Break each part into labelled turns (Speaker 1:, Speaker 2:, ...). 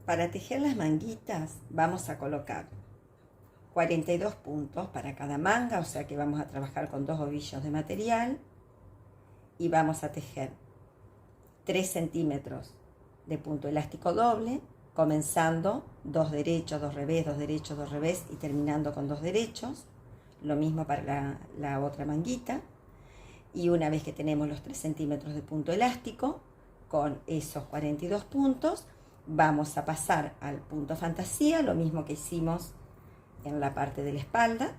Speaker 1: Para tejer las manguitas vamos a colocar 42 puntos para cada manga, o sea que vamos a trabajar con 2 ovillos de material y vamos a tejer 3 centímetros de punto elástico doble, comenzando 2 derechos, 2 revés, 2 derechos, 2 revés y terminando con 2 derechos. Lo mismo para la otra manguita. Y una vez que tenemos los 3 centímetros de punto elástico, con esos 42 puntos, vamos a pasar al punto fantasía, lo mismo que hicimos en la parte de la espalda.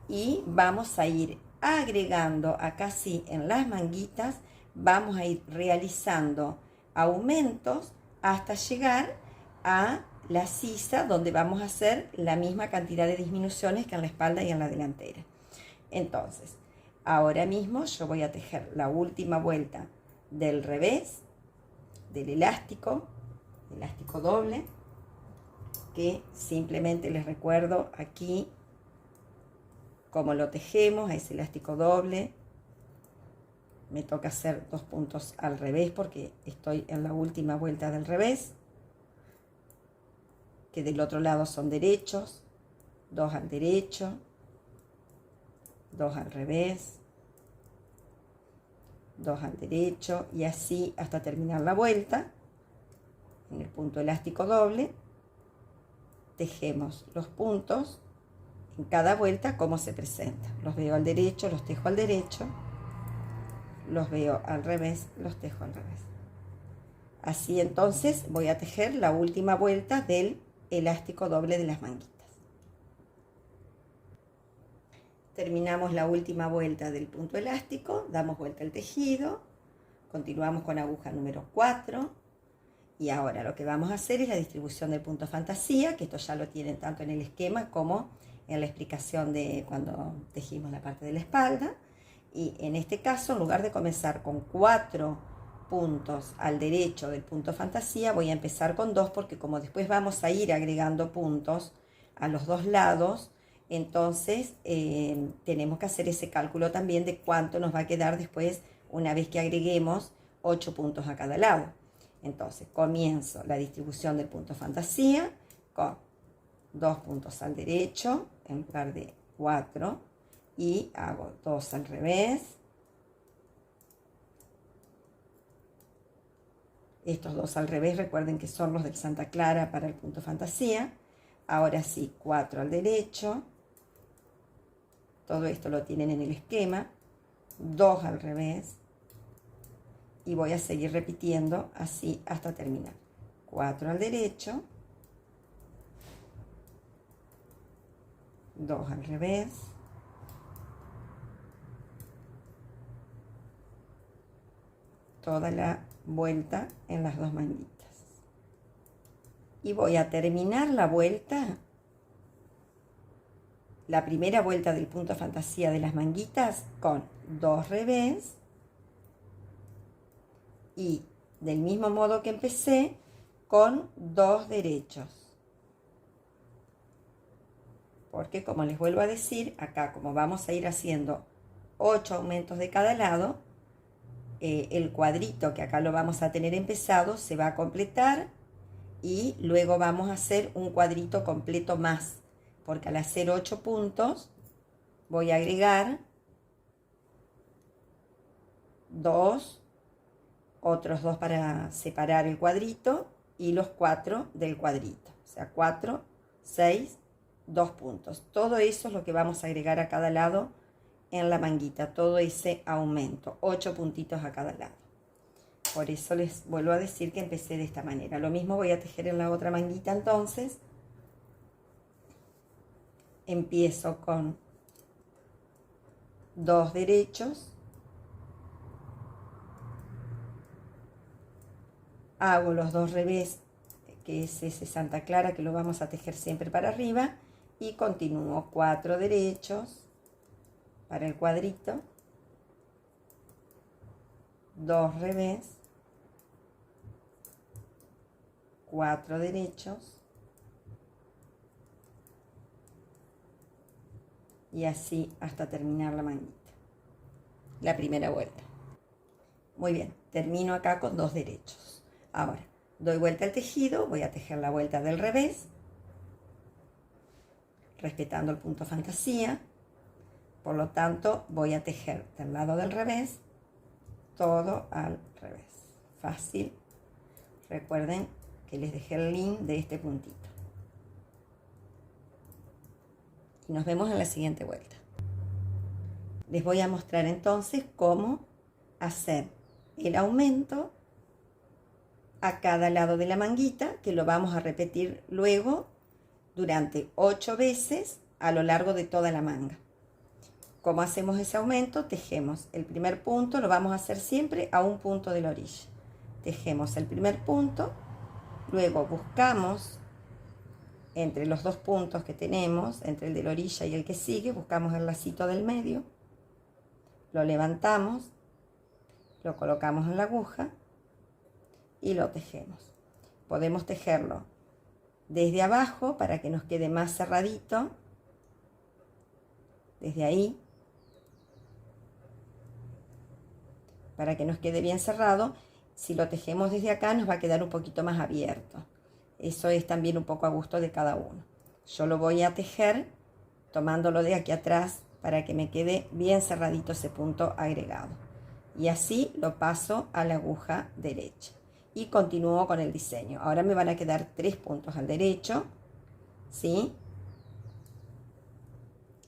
Speaker 1: Y vamos a ir agregando acá sí en las manguitas, vamos a ir realizando aumentos hasta llegar a la sisa, donde vamos a hacer la misma cantidad de disminuciones que en la espalda y en la delantera. Entonces, ahora mismo yo voy a tejer la última vuelta del revés, del elástico doble, que simplemente les recuerdo aquí cómo lo tejemos, a ese elástico doble. Me toca hacer 2 puntos al revés porque estoy en la última vuelta del revés, que del otro lado son derechos, 2 al derecho, 2 al revés, 2 al derecho y así hasta terminar la vuelta. En el punto elástico doble tejemos los puntos en cada vuelta como se presenta. Los veo al derecho, los tejo al derecho, los veo al revés, los tejo al revés. Así entonces voy a tejer la última vuelta del elástico doble de las manguitas. Terminamos la última vuelta del punto elástico, damos vuelta al tejido, continuamos con aguja número 4 y ahora lo que vamos a hacer es la distribución del punto fantasía, que esto ya lo tienen tanto en el esquema como en la explicación de cuando tejimos la parte de la espalda. Y en este caso, en lugar de comenzar con 4 puntos al derecho del punto fantasía, voy a empezar con 2 porque como después vamos a ir agregando puntos a los 2 lados, entonces tenemos que hacer ese cálculo también de cuánto nos va a quedar después una vez que agreguemos 8 puntos a cada lado. Entonces comienzo la distribución del punto fantasía con 2 puntos al derecho en lugar de 4 y hago 2 al revés. Estos 2 al revés recuerden que son los del Santa Clara para el punto fantasía. Ahora sí, 4 al derecho. Todo esto lo tienen en el esquema. 2 al revés. Y voy a seguir repitiendo así hasta terminar. 4 al derecho. 2 al revés. Toda la vuelta en las 2 manguitas. Y voy a terminar la vuelta, la primera vuelta del punto fantasía de las manguitas con 2 revés y del mismo modo que empecé con 2 derechos. Porque como les vuelvo a decir, acá como vamos a ir haciendo 8 aumentos de cada lado, el cuadrito que acá lo vamos a tener empezado se va a completar y luego vamos a hacer un cuadrito completo más, porque al hacer 8 puntos voy a agregar 2, otros 2 para separar el cuadrito y los 4 del cuadrito, o sea 4, 6, 2 puntos. Todo eso es lo que vamos a agregar a cada lado en la manguita, todo ese aumento, 8 puntitos a cada lado. Por eso les vuelvo a decir que empecé de esta manera. Lo mismo voy a tejer en la otra manguita entonces. Empiezo con 2 derechos. Hago los 2 revés, que es ese Santa Clara que lo vamos a tejer siempre para arriba. Y continúo 4 derechos para el cuadrito. 2 revés. 4 derechos y así hasta terminar la manguita, la primera vuelta. Muy bien, termino acá con 2 derechos. Ahora Doy vuelta al tejido, voy a tejer la vuelta del revés, respetando el punto fantasía. Por lo tanto, voy a tejer del lado del revés, todo al revés. Fácil. Recuerden que les dejé el link de este puntito. Y nos vemos en la siguiente vuelta. Les voy a mostrar entonces cómo hacer el aumento a cada lado de la manguita, que lo vamos a repetir luego durante 8 veces a lo largo de toda la manga. ¿Cómo hacemos ese aumento? Tejemos el primer punto, lo vamos a hacer siempre a un punto de la orilla. Tejemos el primer punto, luego buscamos entre los dos puntos que tenemos, entre el de la orilla y el que sigue, buscamos el lacito del medio, lo levantamos, lo colocamos en la aguja y lo tejemos. Podemos tejerlo desde abajo para que nos quede más cerradito, desde ahí, para que nos quede bien cerrado. Si lo tejemos desde acá nos va a quedar un poquito más abierto. Eso es también un poco a gusto de cada uno. Yo lo voy a tejer tomándolo de aquí atrás para que me quede bien cerradito ese punto agregado. Y así lo paso a la aguja derecha. Y continúo con el diseño. Ahora me van a quedar 3 puntos al derecho, ¿sí?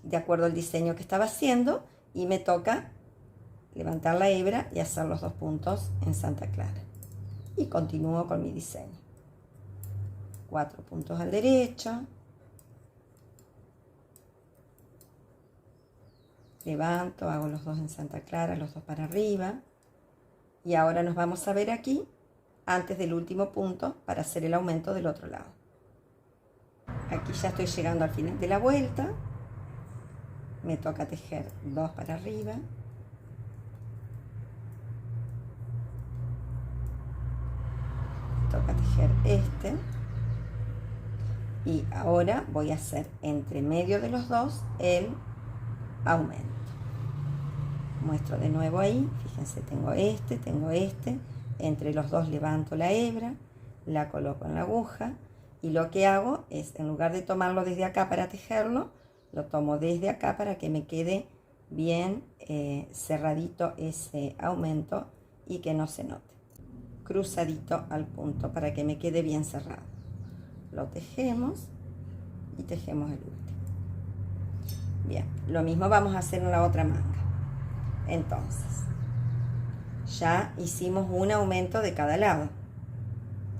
Speaker 1: De acuerdo al diseño que estaba haciendo. Y me toca levantar la hebra y hacer los 2 puntos en Santa Clara. Y continúo con mi diseño. 4 puntos al derecho. Levanto, hago los 2 en Santa Clara, los 2 para arriba. Y ahora nos vamos a ver aquí, antes del último punto, para hacer el aumento del otro lado. Aquí ya estoy llegando al final de la vuelta. Me toca tejer 2 para arriba. Toca tejer este. Y ahora voy a hacer entre medio de los dos el aumento. Muestro de nuevo ahí, fíjense, tengo este, entre los dos levanto la hebra, la coloco en la aguja y lo que hago es, en lugar de tomarlo desde acá para tejerlo, lo tomo desde acá para que me quede bien cerradito ese aumento y que no se note. Cruzadito al punto para que me quede bien cerrado. Lo tejemos y tejemos el último. Bien, lo mismo vamos a hacer en la otra manga. Entonces, ya hicimos un aumento de cada lado,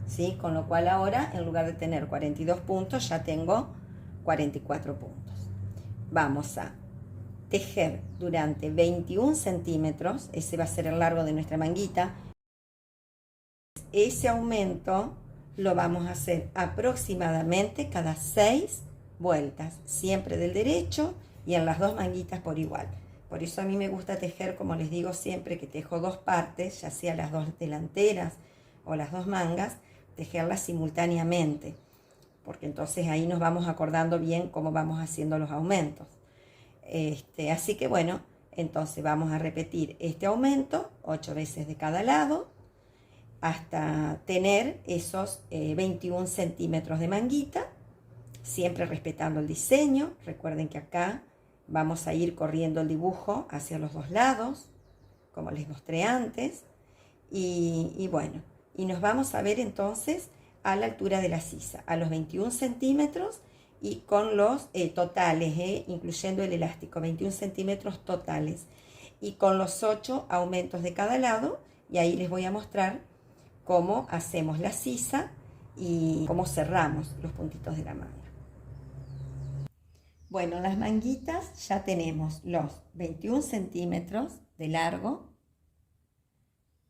Speaker 1: ¿sí? Con lo cual ahora, en lugar de tener 42 puntos, ya tengo 44 puntos. Vamos a tejer durante 21 centímetros, ese va a ser el largo de nuestra manguita. Ese aumento lo vamos a hacer aproximadamente cada 6 vueltas, siempre del derecho y en las 2 manguitas por igual. Por eso a mí me gusta tejer, como les digo siempre, que tejo 2 partes, ya sea las 2 delanteras o las 2 mangas, tejerlas simultáneamente, porque entonces ahí nos vamos acordando bien cómo vamos haciendo los aumentos. Así que bueno, entonces vamos a repetir este aumento 8 veces de cada lado, hasta tener esos 21 centímetros de manguita, siempre respetando el diseño. Recuerden que acá vamos a ir corriendo el dibujo hacia los 2 lados, como les mostré antes. Y bueno, y nos vamos a ver entonces a la altura de la sisa, a los 21 centímetros y con los totales, incluyendo el elástico, 21 centímetros totales. Y con los 8 aumentos de cada lado, y ahí les voy a mostrar cómo hacemos la sisa y cómo cerramos los puntitos de la manga. Bueno, las manguitas ya tenemos los 21 centímetros de largo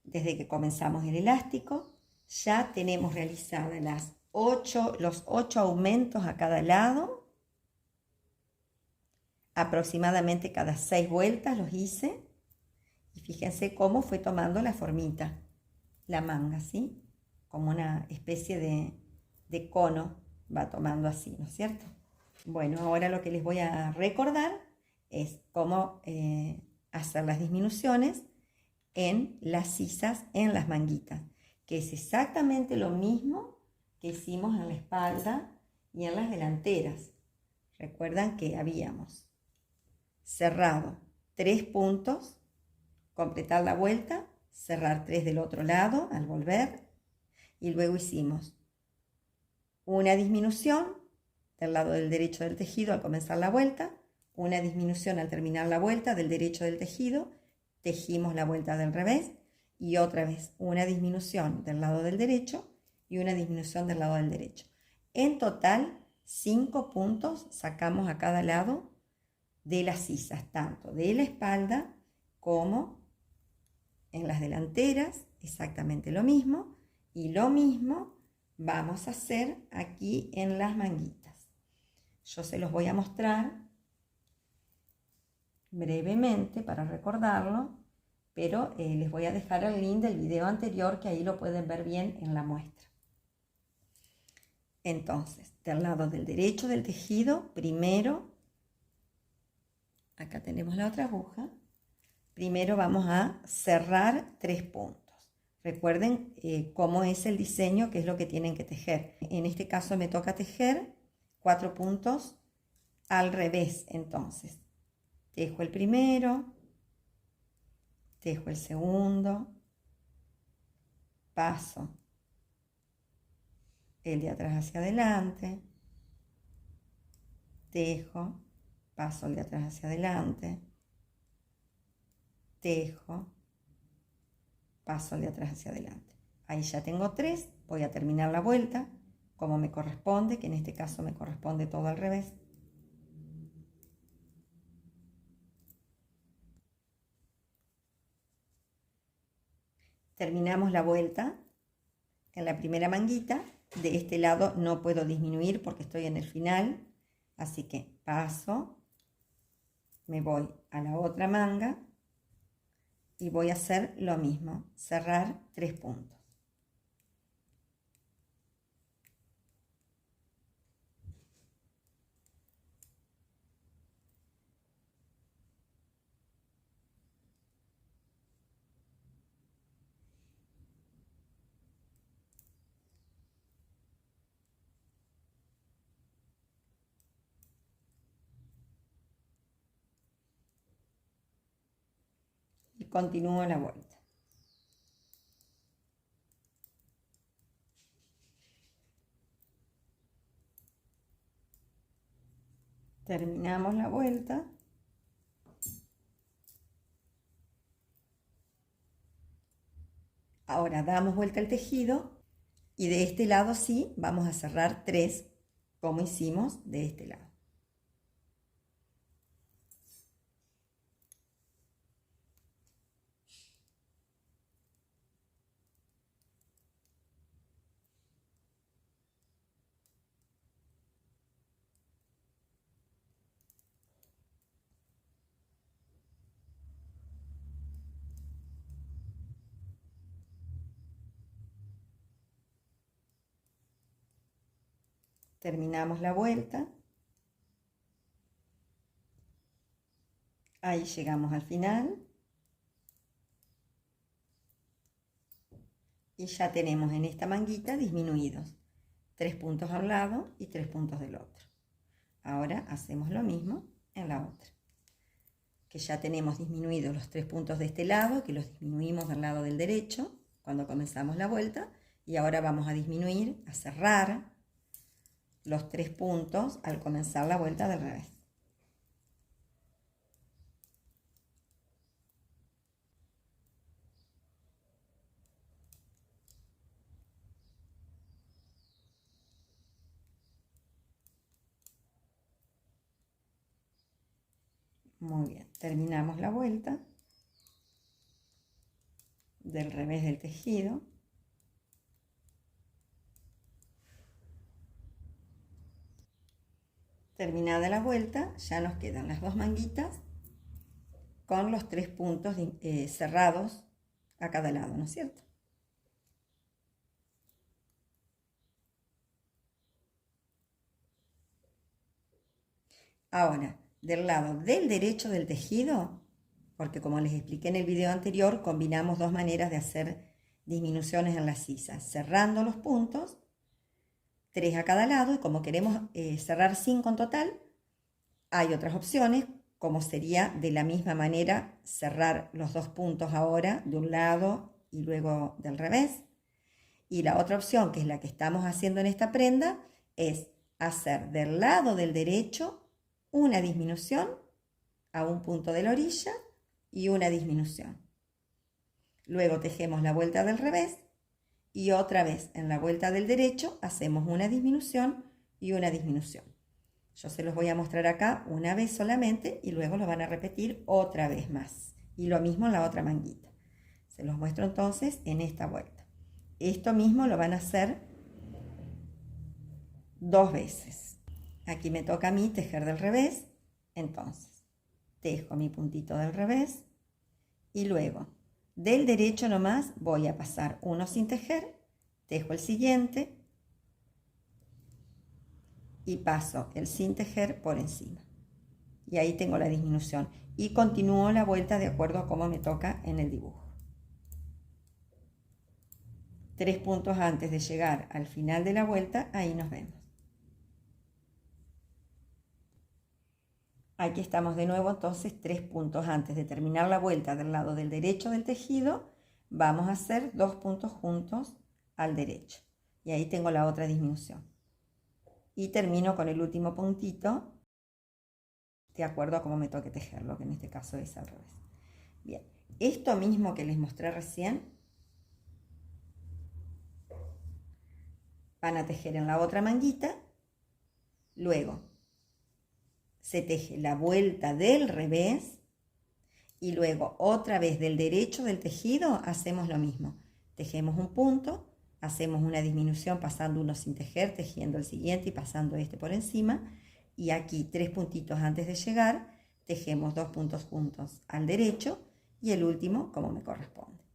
Speaker 1: desde que comenzamos el elástico. Ya tenemos realizadas los 8 aumentos a cada lado. Aproximadamente cada 6 vueltas los hice. Y fíjense cómo fue tomando la formita, la manga, ¿sí? Como una especie de cono va tomando así, ¿no es cierto? Bueno, ahora lo que les voy a recordar es cómo hacer las disminuciones en las sisas, en las manguitas. que es exactamente lo mismo que hicimos en la espalda y en las delanteras. Recuerdan que habíamos cerrado 3 puntos, completar la vuelta, cerrar 3 del otro lado al volver, y luego hicimos una disminución del lado del derecho del tejido al comenzar la vuelta, una disminución al terminar la vuelta del derecho del tejido, tejimos la vuelta del revés, y otra vez una disminución del lado del derecho y una disminución del lado del derecho. En total, 5 puntos sacamos a cada lado de las sisas, tanto de la espalda como en las delanteras, exactamente lo mismo, y lo mismo vamos a hacer aquí en las manguitas. Yo se los voy a mostrar brevemente para recordarlo, pero les voy a dejar el link del video anterior, que ahí lo pueden ver bien en la muestra. Entonces, del lado del derecho del tejido, primero, acá tenemos la otra aguja, primero vamos a cerrar 3 puntos. Recuerden cómo es el diseño, qué es lo que tienen que tejer. En este caso me toca tejer 4 puntos al revés. Entonces, tejo el primero, tejo el segundo, paso el de atrás hacia adelante, tejo, paso el de atrás hacia adelante, tejo, paso el de atrás hacia adelante. Ahí ya tengo 3, voy a terminar la vuelta como me corresponde, que en este caso me corresponde todo al revés. Terminamos la vuelta en la primera manguita. De este lado no puedo disminuir porque estoy en el final, así que paso, me voy a la otra manga y voy a hacer lo mismo, cerrar 3 puntos. Y continúo la vuelta. Terminamos la vuelta. Ahora damos vuelta al tejido y de este lado sí vamos a cerrar 3 como hicimos de este lado. Terminamos la vuelta. Ahí llegamos al final. Y ya tenemos en esta manguita disminuidos 3 puntos a un lado y 3 puntos del otro. Ahora hacemos lo mismo en la otra. Que ya tenemos disminuidos los 3 puntos de este lado, que los disminuimos del lado del derecho cuando comenzamos la vuelta. Y ahora vamos a disminuir, a cerrar los 3 puntos al comenzar la vuelta del revés. Muy bien, terminamos la vuelta del revés del tejido. Terminada la vuelta, ya nos quedan las 2 manguitas con los 3 puntos cerrados a cada lado, ¿no es cierto? Ahora, del lado del derecho del tejido, porque como les expliqué en el video anterior, combinamos 2 maneras de hacer disminuciones en las sisas, cerrando los puntos, 3 a cada lado, y como queremos cerrar 5 en total, hay otras opciones, como sería de la misma manera cerrar los 2 puntos ahora de un lado y luego del revés. Y la otra opción, que es la que estamos haciendo en esta prenda, es hacer del lado del derecho una disminución a un punto de la orilla y una disminución. Luego tejemos la vuelta del revés y otra vez en la vuelta del derecho hacemos una disminución y una disminución. Yo se los voy a mostrar acá una vez solamente y luego lo van a repetir otra vez más. Y lo mismo en la otra manguita. Se los muestro entonces en esta vuelta. Esto mismo lo van a hacer 2 veces. Aquí me toca a mí tejer del revés, entonces tejo mi puntito del revés y luego del derecho nomás voy a pasar uno sin tejer, tejo el siguiente y paso el sin tejer por encima. Y ahí tengo la disminución y continúo la vuelta de acuerdo a cómo me toca en el dibujo. 3 puntos antes de llegar al final de la vuelta, ahí nos vemos. Aquí estamos de nuevo, entonces 3 puntos antes de terminar la vuelta del lado del derecho del tejido, vamos a hacer 2 puntos juntos al derecho. Y ahí tengo la otra disminución. Y termino con el último puntito, de acuerdo a cómo me toque tejerlo, que en este caso es al revés. Bien, esto mismo que les mostré recién, van a tejer en la otra manguita, luego se teje la vuelta del revés y luego otra vez del derecho del tejido hacemos lo mismo. Tejemos un punto, hacemos una disminución pasando uno sin tejer, tejiendo el siguiente y pasando este por encima. Y aquí 3 puntitos antes de llegar, tejemos 2 puntos juntos al derecho y el último como me corresponde.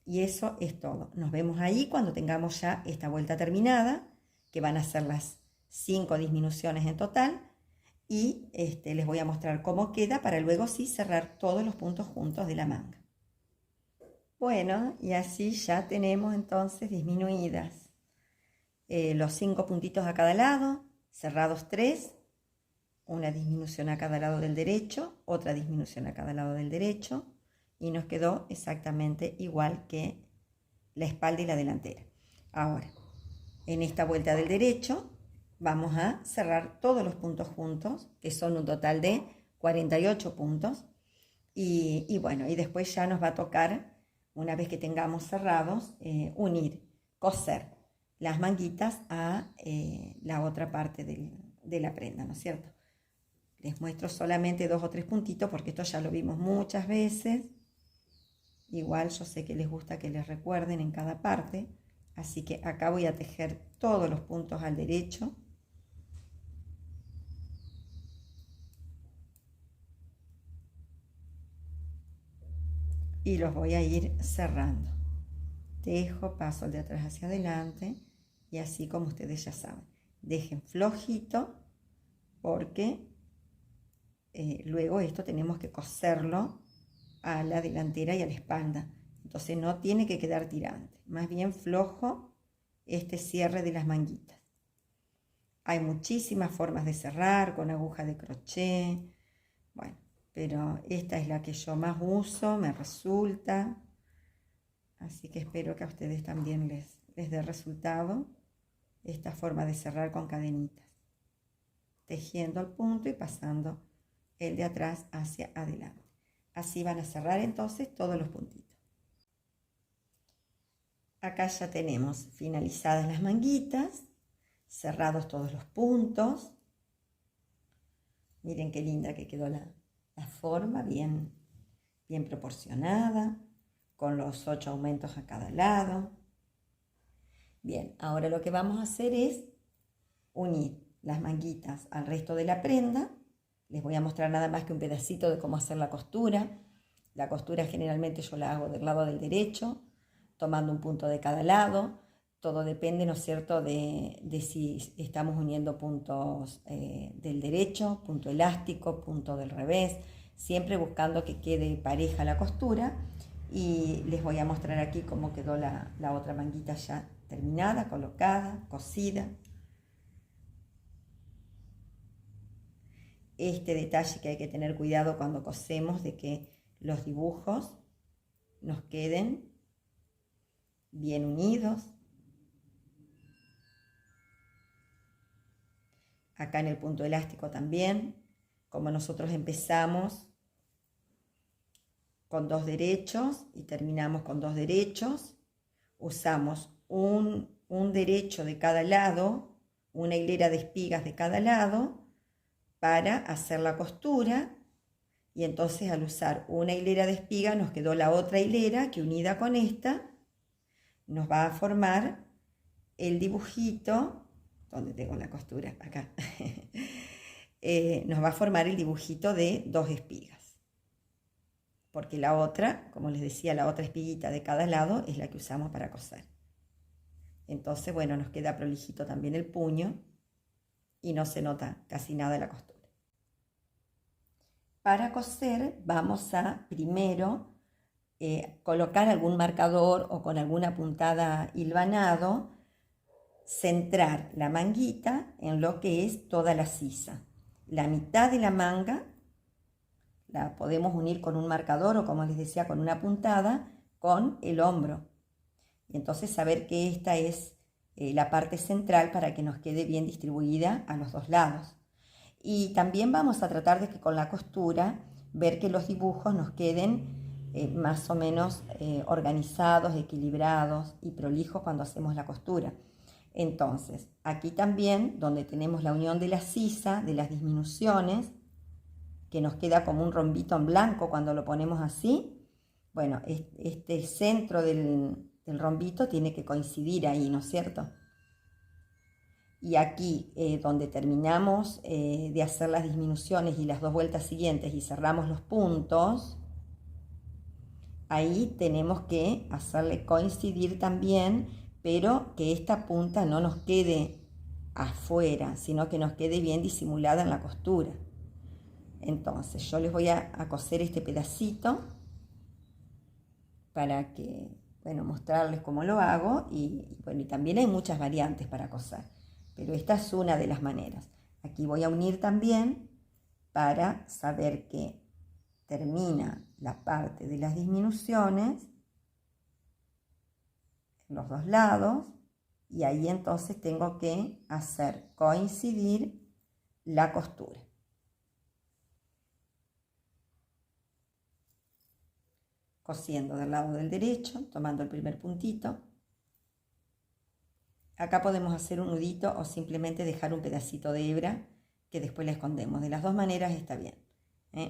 Speaker 1: Y eso es todo. Nos vemos ahí cuando tengamos ya esta vuelta terminada, que van a ser las 5 disminuciones en total. Y les voy a mostrar cómo queda para luego sí cerrar todos los puntos juntos de la manga. Bueno, y así ya tenemos entonces disminuidas los 5 puntitos a cada lado, cerrados 3, una disminución a cada lado del derecho, otra disminución a cada lado del derecho, y nos quedó exactamente igual que la espalda y la delantera. Ahora, en esta vuelta del derecho vamos a cerrar todos los puntos juntos, que son un total de 48 puntos. Y bueno, y después ya nos va a tocar, una vez que tengamos cerrados, unir, coser las manguitas a la otra parte de la prenda, ¿no es cierto? Les muestro solamente 2 o 3 puntitos porque esto ya lo vimos muchas veces. Igual yo sé que les gusta que les recuerden en cada parte, así que acá voy a tejer todos los puntos al derecho. Y los voy a ir cerrando. Tejo, paso el de atrás hacia adelante y así como ustedes ya saben. Dejen flojito porque luego esto tenemos que coserlo a la delantera y a la espalda. Entonces no tiene que quedar tirante. Más bien flojo este cierre de las manguitas. Hay muchísimas formas de cerrar con aguja de crochet. Bueno, pero esta es la que yo más uso, me resulta. Así que espero que a ustedes también les dé resultado esta forma de cerrar con cadenitas. Tejiendo el punto y pasando el de atrás hacia adelante. Así van a cerrar entonces todos los puntitos. Acá ya tenemos finalizadas las manguitas, cerrados todos los puntos. Miren qué linda que quedó la forma, bien proporcionada, con los 8 aumentos a cada lado. Bien, ahora lo que vamos a hacer es unir las manguitas al resto de la prenda. Les voy a mostrar nada más que un pedacito de cómo hacer la costura. La costura generalmente yo la hago del lado del derecho, tomando un punto de cada lado. Todo depende, ¿no es cierto?, de si estamos uniendo puntos del derecho, punto elástico, punto del revés, siempre buscando que quede pareja la costura. Y les voy a mostrar aquí cómo quedó la otra manguita ya terminada, colocada, cosida. Este detalle que hay que tener cuidado cuando cosemos, de que los dibujos nos queden bien unidos. Acá en el punto elástico también, como nosotros empezamos con 2 derechos y terminamos con 2 derechos, usamos un derecho de cada lado, una hilera de espigas de cada lado para hacer la costura, y entonces al usar una hilera de espiga nos quedó la otra hilera que, unida con esta, nos va a formar el dibujito, donde tengo la costura, acá, nos va a formar el dibujito de 2 espigas, porque la otra, como les decía, la otra espiguita de cada lado es la que usamos para coser. Entonces, bueno, nos queda prolijito también el puño y no se nota casi nada la costura. Para coser vamos a primero colocar algún marcador o con alguna puntada hilvanado, centrar la manguita en lo que es toda la sisa. La mitad de la manga la podemos unir con un marcador o, como les decía, con una puntada, con el hombro. Y entonces saber que esta es la parte central para que nos quede bien distribuida a los 2 lados. Y también vamos a tratar de que con la costura, ver que los dibujos nos queden más o menos organizados, equilibrados y prolijos cuando hacemos la costura. Entonces, aquí también, donde tenemos la unión de la sisa, de las disminuciones, que nos queda como un rombito en blanco cuando lo ponemos así, bueno, este centro del rombito tiene que coincidir ahí, ¿no es cierto? Y aquí, donde terminamos de hacer las disminuciones y las 2 vueltas siguientes y cerramos los puntos, ahí tenemos que hacerle coincidir también, pero que esta punta no nos quede afuera, sino que nos quede bien disimulada en la costura. Entonces yo les voy a coser este pedacito para que, bueno, mostrarles cómo lo hago, y bueno, y también hay muchas variantes para coser, pero esta es una de las maneras. Aquí voy a unir también para saber que termina la parte de las disminuciones en los 2 lados, y ahí entonces tengo que hacer coincidir la costura. Cosiendo del lado del derecho, tomando el primer puntito. Acá podemos hacer un nudito o simplemente dejar un pedacito de hebra que después la escondemos. De las 2 maneras está bien.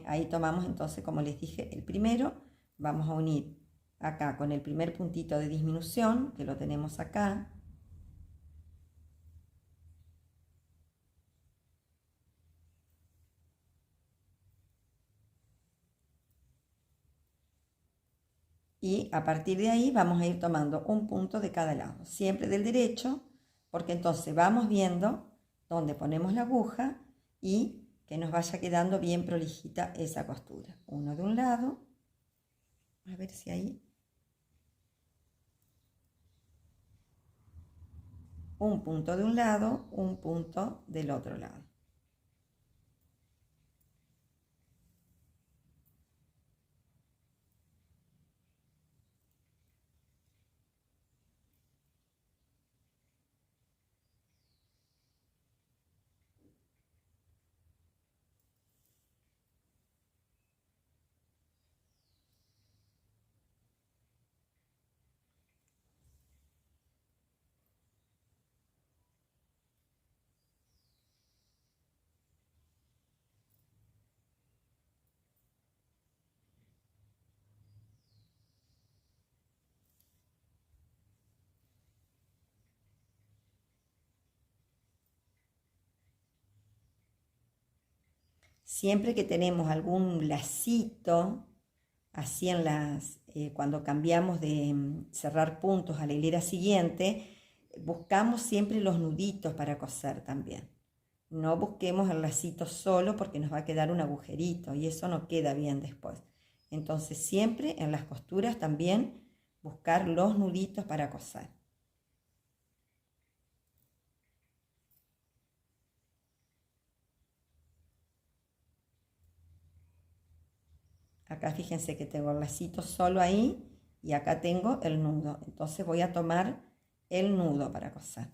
Speaker 1: Ahí tomamos entonces, como les dije, el primero. Vamos a unir acá con el primer puntito de disminución, que lo tenemos acá. Y a partir de ahí vamos a ir tomando un punto de cada lado, siempre del derecho, porque entonces vamos viendo dónde ponemos la aguja y que nos vaya quedando bien prolijita esa costura. Uno de un lado, a ver si ahí, un punto de un lado, un punto del otro lado. Siempre que tenemos algún lacito, así en cuando cambiamos de cerrar puntos a la hilera siguiente, buscamos siempre los nuditos para coser también. No busquemos el lacito solo, porque nos va a quedar un agujerito y eso no queda bien después. Entonces siempre en las costuras también buscar los nuditos para coser. Acá fíjense que tengo el lacito solo ahí y acá tengo el nudo. Entonces voy a tomar el nudo para coser.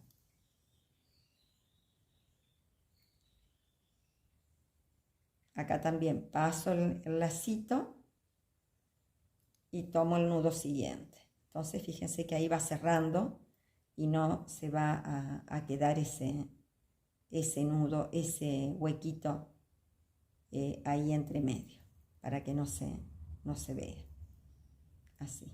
Speaker 1: Acá también paso el lacito y tomo el nudo siguiente. Entonces fíjense que ahí va cerrando y no se va a quedar ese nudo, ese huequito ahí entre medio, para que no se vea. Así.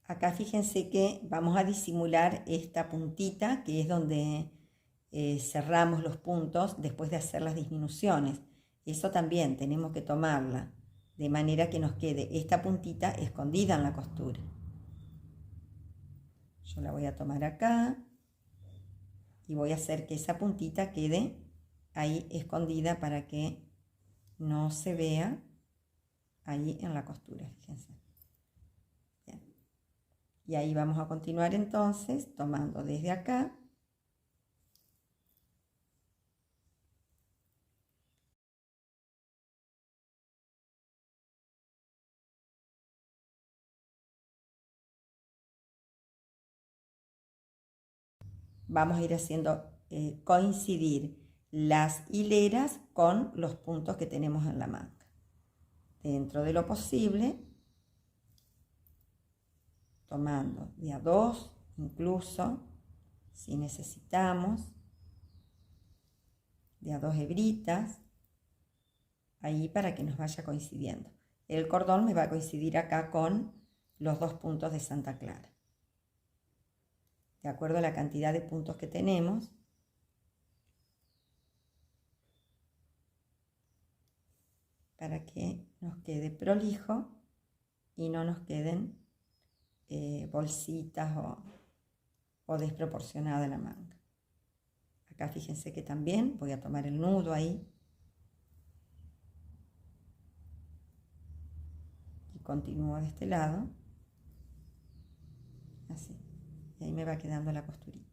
Speaker 1: Acá fíjense que vamos a disimular esta puntita, que es donde cerramos los puntos después de hacer las disminuciones. Eso también tenemos que tomarla de manera que nos quede esta puntita escondida en la costura. Yo la voy a tomar acá y voy a hacer que esa puntita quede ahí escondida para que no se vea ahí en la costura, fíjense. Y ahí vamos a continuar entonces tomando desde acá vamos a ir haciendo coincidir las hileras con los puntos que tenemos en la manga. Dentro de lo posible, tomando de a dos, incluso, si necesitamos, de a dos hebritas, ahí para que nos vaya coincidiendo. El cordón me va a coincidir acá con los dos puntos de Santa Clara. De acuerdo a la cantidad de puntos que tenemos, para que nos quede prolijo y no nos queden bolsitas o desproporcionada la manga. Acá fíjense que también voy a tomar el nudo ahí y continúo de este lado, así, y ahí me va quedando la costurita.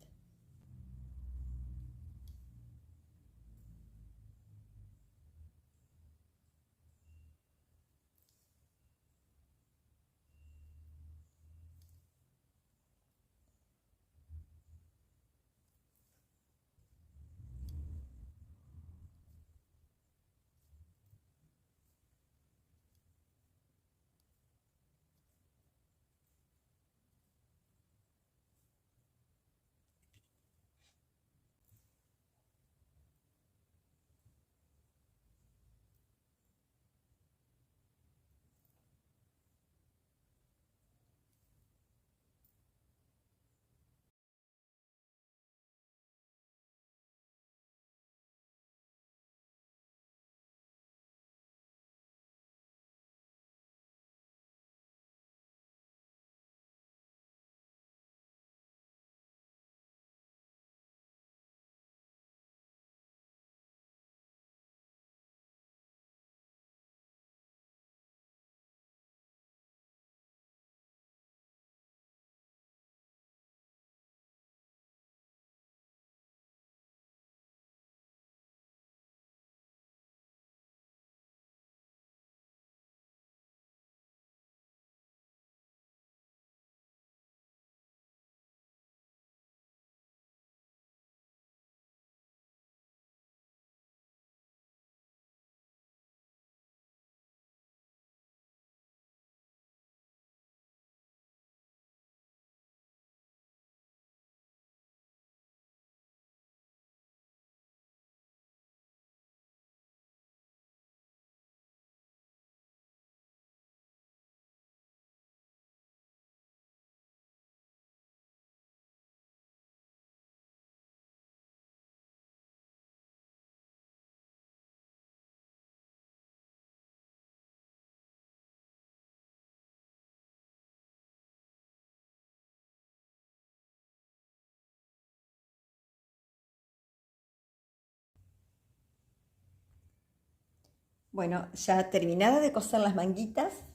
Speaker 1: Bueno, ya terminada de coser las manguitas,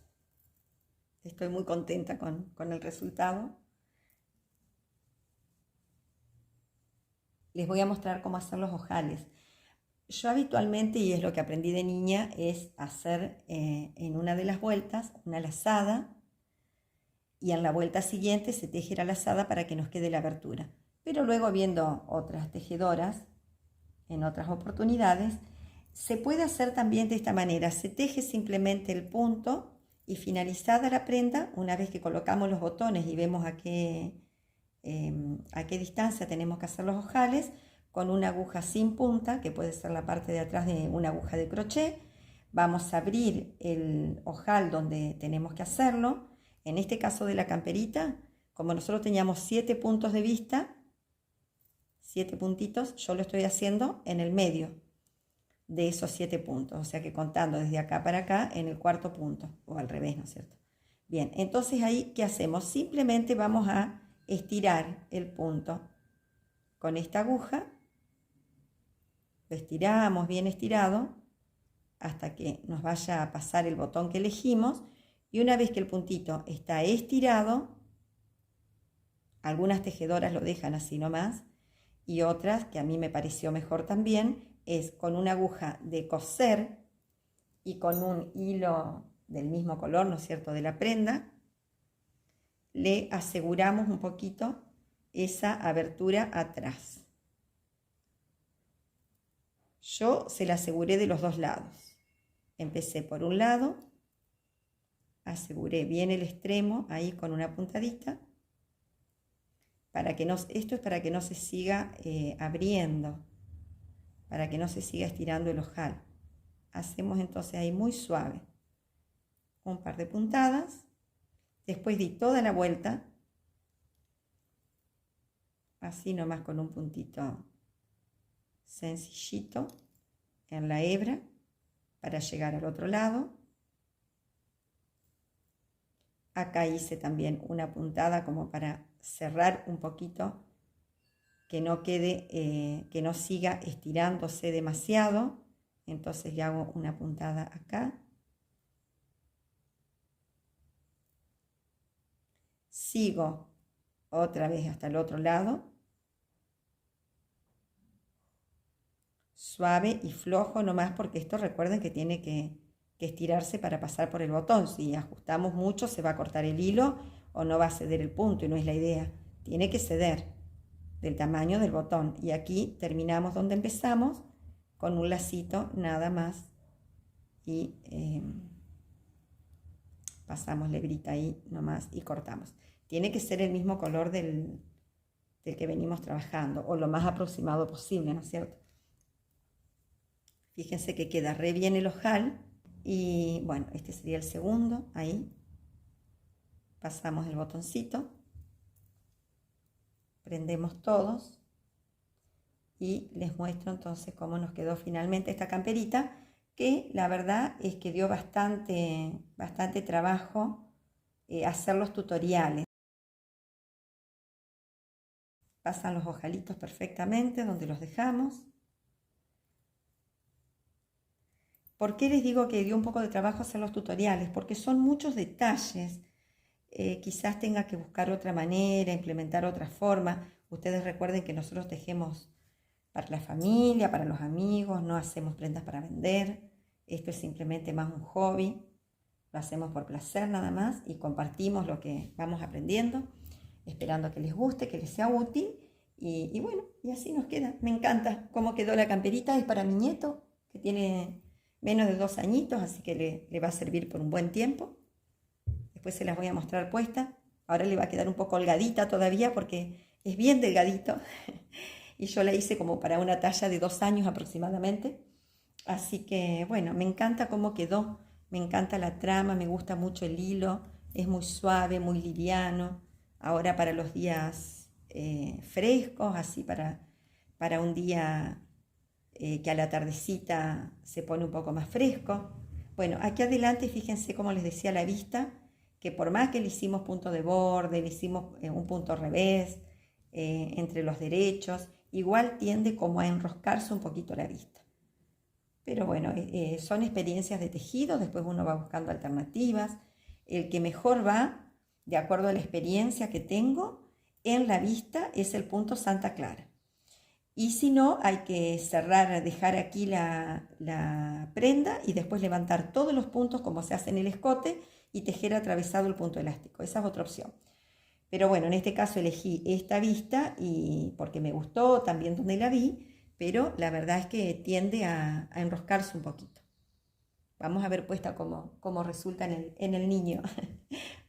Speaker 1: estoy muy contenta con el resultado. Les voy a mostrar cómo hacer los ojales. Yo habitualmente, y es lo que aprendí de niña, es hacer en una de las vueltas una lazada y en la vuelta siguiente se teje la lazada para que nos quede la abertura. Pero luego, viendo otras tejedoras en otras oportunidades, se puede hacer también de esta manera. Se teje simplemente el punto y finalizada la prenda, una vez que colocamos los botones y vemos a qué distancia tenemos que hacer los ojales, con una aguja sin punta, que puede ser la parte de atrás de una aguja de crochet, vamos a abrir el ojal donde tenemos que hacerlo. En este caso de la camperita, como nosotros teníamos 7 puntos de vista, 7 puntitos, yo lo estoy haciendo en el medio de esos 7 puntos, o sea que contando desde acá para acá en el cuarto punto, o al revés, ¿no es cierto? Bien, entonces ahí, ¿qué hacemos? Simplemente vamos a estirar el punto con esta aguja, lo estiramos bien estirado hasta que nos vaya a pasar el botón que elegimos, y una vez que el puntito está estirado, algunas tejedoras lo dejan así nomás, y otras, que a mí me pareció mejor también, es con una aguja de coser y con un hilo del mismo color, ¿no es cierto?, de la prenda, le aseguramos un poquito esa abertura atrás. Yo se la aseguré de los dos lados. Empecé por un lado, aseguré bien el extremo ahí con una puntadita, para que no, esto es para que no se siga abriendo, para que no se siga estirando el ojal. Hacemos entonces ahí muy suave un par de puntadas, después di toda la vuelta, así nomás con un puntito sencillito en la hebra para llegar al otro lado. Acá hice también una puntada como para cerrar un poquito, que no quede, que no siga estirándose demasiado. Entonces ya hago una puntada acá. Sigo otra vez hasta el otro lado. Suave y flojo nomás, porque esto recuerden que tiene que estirarse para pasar por el botón. Si ajustamos mucho se va a cortar el hilo o no va a ceder el punto, y no es la idea. Tiene que ceder del tamaño del botón. Y aquí terminamos donde empezamos, con un lacito nada más, y pasamos la hebrita ahí nomás y cortamos. Tiene que ser el mismo color del que venimos trabajando, o lo más aproximado posible, ¿no es cierto? Fíjense que queda re bien el ojal. Y bueno, este sería el segundo, ahí pasamos el botoncito, prendemos todos y les muestro entonces cómo nos quedó finalmente esta camperita, que la verdad es que dio bastante trabajo hacer los tutoriales. Pasan los ojalitos perfectamente donde los dejamos. ¿Por qué les digo que dio un poco de trabajo hacer los tutoriales? Porque son muchos detalles. Quizás tenga que buscar otra manera, implementar otra forma. Ustedes recuerden que nosotros tejemos para la familia, para los amigos, no hacemos prendas para vender. Esto es simplemente más un hobby. Lo hacemos por placer nada más y compartimos lo que vamos aprendiendo, esperando que les guste, que les sea útil. Y bueno, y así nos queda. Me encanta cómo quedó la camperita. Es para mi nieto, que tiene menos de 2 añitos, así que le va a servir por un buen tiempo. Después se las voy a mostrar puesta. Ahora le va a quedar un poco holgadita todavía porque es bien delgadito. Y yo la hice como para una talla de 2 años aproximadamente. Así que bueno, me encanta cómo quedó. Me encanta la trama, me gusta mucho el hilo. Es muy suave, muy liviano. Ahora para los días frescos, así para un día que a la tardecita se pone un poco más fresco. Bueno, aquí adelante fíjense como les decía la vista, que por más que le hicimos punto de borde, le hicimos un punto revés entre los derechos, igual tiende como a enroscarse un poquito la vista. Pero bueno, son experiencias de tejido, después uno va buscando alternativas. El que mejor va, de acuerdo a la experiencia que tengo, en la vista es el punto Santa Clara. Y si no, hay que cerrar, dejar aquí la prenda y después levantar todos los puntos como se hace en el escote y tejer atravesado el punto elástico. Esa es otra opción. Pero bueno, en este caso elegí esta vista y porque me gustó también donde la vi, pero la verdad es que tiende a enroscarse un poquito. Vamos a ver puesta cómo resulta en el niño.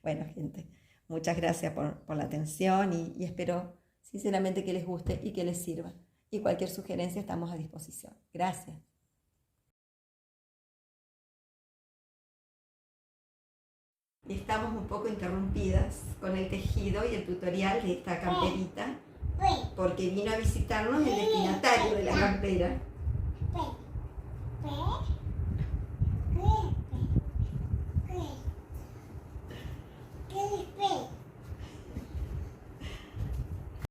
Speaker 1: Bueno, gente, muchas gracias por la atención y espero sinceramente que les guste y que les sirva. Y cualquier sugerencia estamos a disposición. Gracias. Estamos un poco interrumpidas con el tejido y el tutorial de esta camperita porque vino a visitarnos el destinatario de la campera.